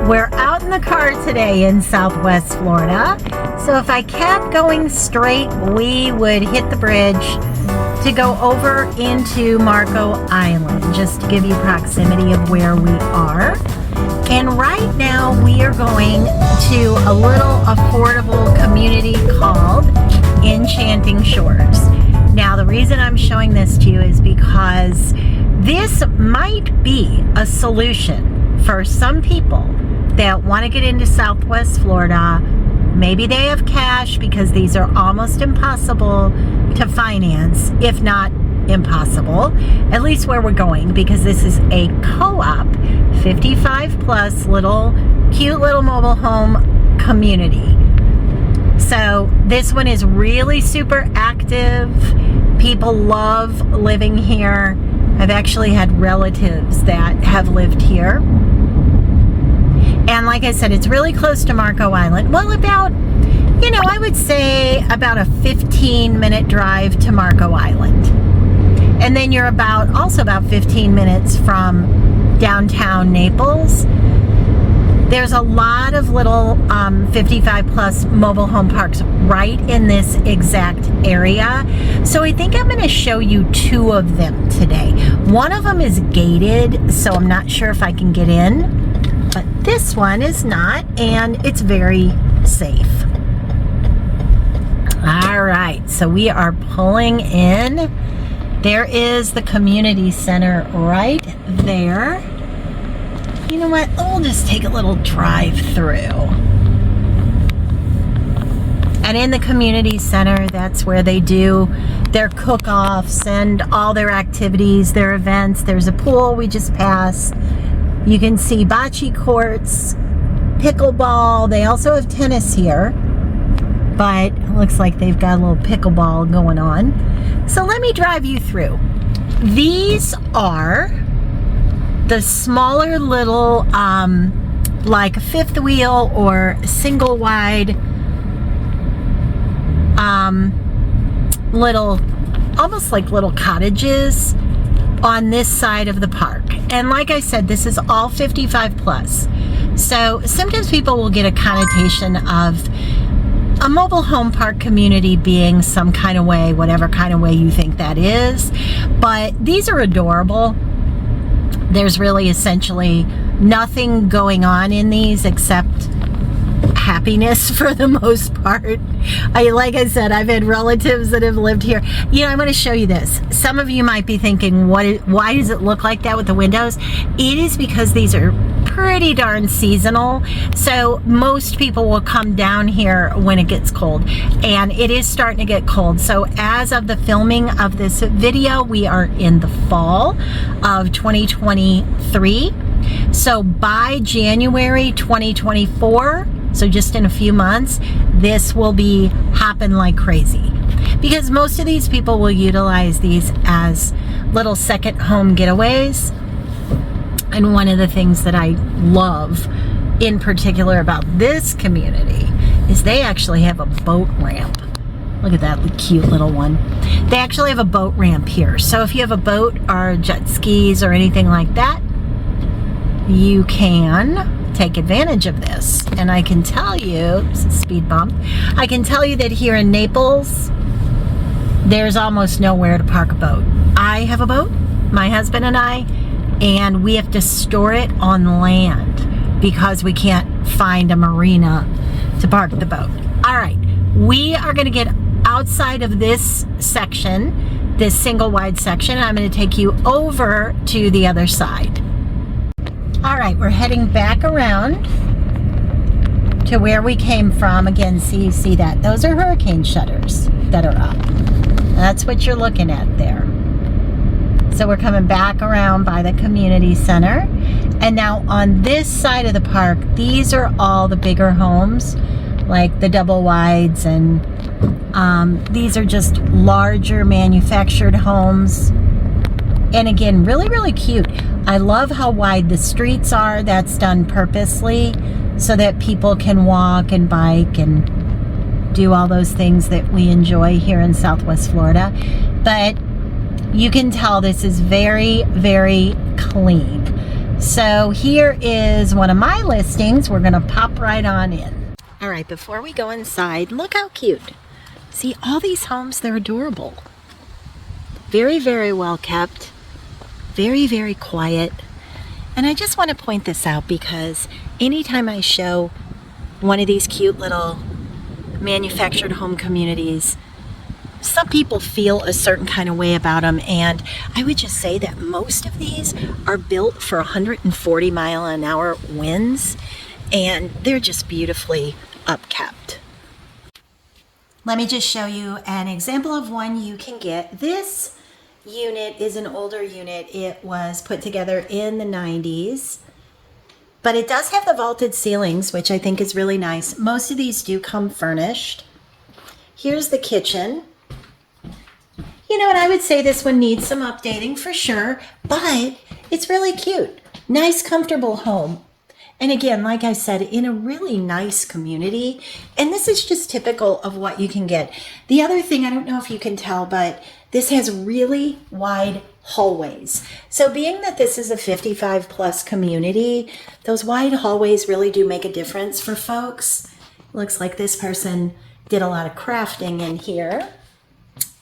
We're out in the car today in Southwest Florida. So if I kept going straight, we would hit the bridge to go over into Marco Island, just to give you proximity of where we are. And right now we are going to a little affordable community called Enchanting Shores. Now the reason I'm showing this to you is because this might be a solution for some people that want to get into Southwest Florida. Maybe they have cash because these are almost impossible to finance, if not impossible, at least where we're going, because this is a co-op 55 plus little cute little mobile home community. So this one is really super active. People love living here. I've actually had relatives that have lived here. And like I said, it's really close to Marco Island. Well, about, I would say about a 15-minute drive to Marco Island. And then you're also about 15 minutes from downtown Naples. There's a lot of little 55 plus mobile home parks right in this exact area. So I think I'm going to show you two of them today. One of them is gated, so I'm not sure if I can get in. But this one is not, and it's very safe. All right, so we are pulling in. There is the community center right there. You know what? We'll just take a little drive through. And in the community center, that's where they do their cook-offs and all their activities, their events. There's a pool we just passed. You can see bocce courts, pickleball. They also have tennis here, but it looks like they've got a little pickleball going on. So let me drive you through. These are the smaller little, like fifth wheel or single wide, little, almost like little cottages on this side of the park. And like I said, this is all 55 plus. So sometimes people will get a connotation of a mobile home park community being some kind of way, whatever kind of way you think that is. But these are adorable. There's really essentially nothing going on in these except happiness for the most part. Like I said, I've had relatives that have lived here. I'm going to show you this. Some of you might be thinking, why does it look like that with the windows? It is because these are pretty darn seasonal. So most people will come down here when it gets cold, and it is starting to get cold. So as of the filming of this video, we are in the fall of 2023. So by January 2024, so just in a few months, this will be hopping like crazy, because most of these people will utilize these as little second home getaways. And one of the things that I love in particular about this community is they actually have a boat ramp. Look at that cute little one. They actually have a boat ramp here. So if you have a boat or jet skis or anything like that, you can take advantage of this. And I can tell you, this is a speed bump, I can tell you that here in Naples, there's almost nowhere to park a boat. I have a boat, my husband and I, and we have to store it on land because we can't find a marina to park the boat. All right, we are going to get outside of this section, this single wide section. I'm going to take you over to the other side. All right, we're heading back around to where we came from. Again, you see that? Those are hurricane shutters that are up. That's what you're looking at there. So we're coming back around by the community center. And now on this side of the park, these are all the bigger homes, like the double wides, and these are just larger manufactured homes. And again, really, really cute. I love how wide the streets are. That's done purposely so that people can walk and bike and do all those things that we enjoy here in Southwest Florida. But you can tell this is very, very clean. So here is one of my listings. We're gonna pop right on in. All right, before we go inside, look how cute. See, all these homes, they're adorable. Very, very well kept. Very, very quiet. And I just want to point this out because anytime I show one of these cute little manufactured home communities, some people feel a certain kind of way about them, and I would just say that most of these are built for 140 mile an hour winds, and they're just beautifully upkept. Let me just show you an example of one you can get. This unit is an older unit. It was put together in the 90s, but it does have the vaulted ceilings, which I think is really nice. Most of these do come furnished. Here's the kitchen. You know, and I would say this one needs some updating for sure, but it's really cute. Nice, comfortable home. And again, like I said, in a really nice community. And this is just typical of what you can get. The other thing, I don't know if you can tell, but this has really wide hallways. So being that this is a 55 plus community, those wide hallways really do make a difference for folks. Looks like this person did a lot of crafting in here.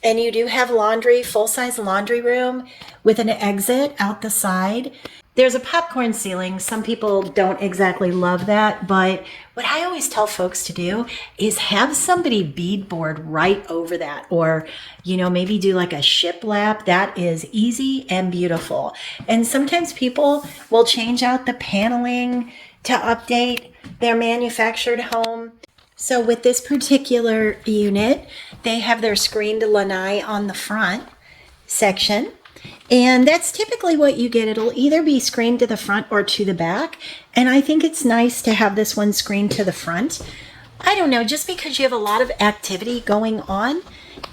And you do have laundry, full-size laundry room with an exit out the side. There's a popcorn ceiling. Some people don't exactly love that, but what I always tell folks to do is have somebody beadboard right over that, or, you know, maybe do like a shiplap. That is easy and beautiful. And sometimes people will change out the paneling to update their manufactured home. So with this particular unit, they have their screened lanai on the front section. And that's typically what you get. It'll either be screened to the front or to the back. And I think it's nice to have this one screened to the front. I don't know, just because you have a lot of activity going on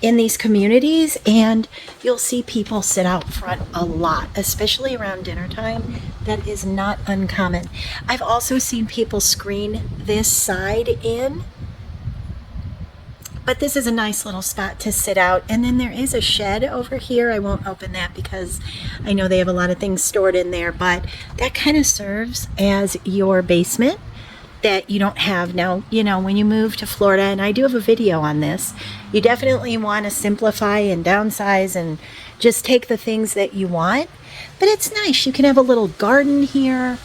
in these communities, and you'll see people sit out front a lot, especially around dinner time. That is not uncommon. I've also seen people screen this side in, but this is a nice little spot to sit out. And then there is a shed over here. I won't open that because I know they have a lot of things stored in there, but that kind of serves as your basement that you don't have. Now, you know, when you move to Florida, and I do have a video on this, you definitely want to simplify and downsize and just take the things that you want. But it's nice. You can have a little garden here.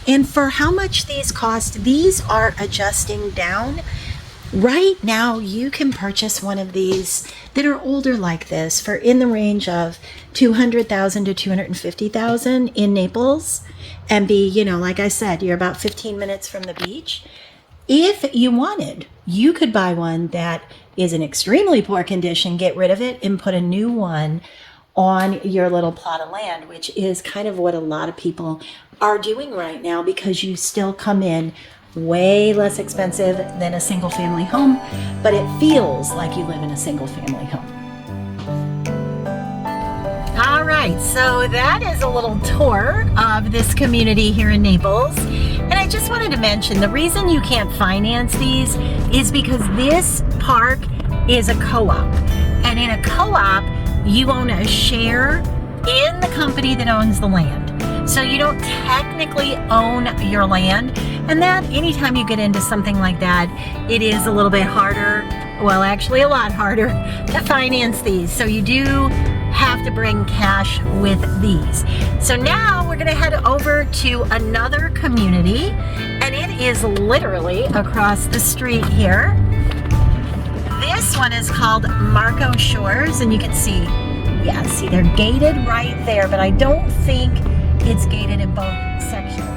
And for how much these cost, these are adjusting down. Right now, you can purchase one of these that are older like this for in the range of $200,000 to $250,000 in Naples, and be, you know, like I said, you're about 15 minutes from the beach. If you wanted, you could buy one that is in extremely poor condition, get rid of it, and put a new one on your little plot of land, which is kind of what a lot of people are doing right now, because you still come in way less expensive than a single family home, but it feels like you live in a single family home. All right, so that is a little tour of this community here in Naples. And I just wanted to mention, the reason you can't finance these is because this park is a co-op. And in a co-op, you own a share in the company that owns the land. So you don't technically own your land. And that, anytime you get into something like that, it is a little bit harder, well, actually a lot harder to finance these. So you do have to bring cash with these. So now we're gonna head over to another community, and it is literally across the street here. This one is called Enchanting Shores, and you can see, yeah, see, they're gated right there, but I don't think it's gated in both sections.